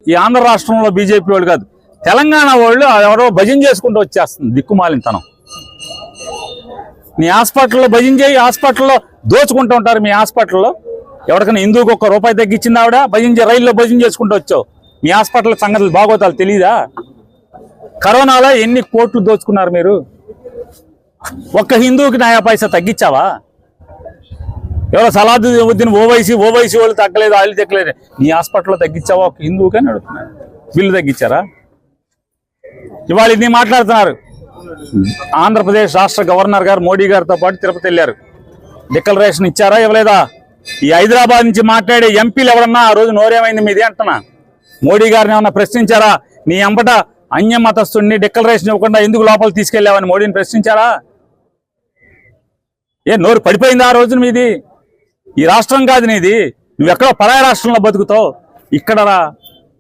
ఈ ఆంధ్ర రాష్ట్రంలో బీజేపీ వాళ్ళు కాదు, తెలంగాణ వాళ్ళు ఎవరో భజన చేసుకుంటూ వచ్చేస్తుంది దిక్కుమాలినతనం. నీ హాస్పిటల్లో భజన చేయి, హాస్పిటల్లో దోచుకుంటూ ఉంటారు. మీ హాస్పిటల్లో ఎవరికైనా హిందూకి ₹1 తగ్గించింది ఆవిడ, రైల్లో భజన చేసుకుంటూ వచ్చావు. మీ హాస్పిటల్ సంగతులు బాగోతాలు తెలీదా? కరోనాలో ఎన్ని కోట్లు దోచుకున్నారు మీరు? ఒక్క హిందూకి 9 పైసా తగ్గించావా? ఎవరో సలాదుద్దీన్ ఓవైసీ వాళ్ళు తగ్గలేదు, వాళ్ళు తగ్గలేదు. నీ హాస్పిటల్లో తగ్గించావా ఒక హిందూకి అని అడుగుతున్నారు. బిల్లు తగ్గించారా? ఇవాళ ఇది మాట్లాడుతున్నారు. ఆంధ్రప్రదేశ్ రాష్ట్ర గవర్నర్ గారు మోడీ గారితో పాటు తిరుపతి వెళ్ళారు. డిక్లరేషన్ ఇచ్చారా ఇవ్వలేదా? ఈ హైదరాబాద్ నుంచి మాట్లాడే ఎంపీలు ఎవరన్నా ఆ రోజు నోరేమైంది మీది అంటున్నా? మోడీ గారిని ఏమన్నా ప్రశ్నించారా? నీ అంబట అన్య మతస్థుడిని డిక్లరేషన్ ఇవ్వకుండా ఎందుకు లోపల తీసుకెళ్లావని మోడీని ప్రశ్నించారా? నోరు పడిపోయింది ఆ రోజున మీది? ఈ రాష్ట్రం కాదు నీది, నువ్వెక్కడో పరాయ రాష్ట్రంలో బతుకుతావు. ఇక్కడ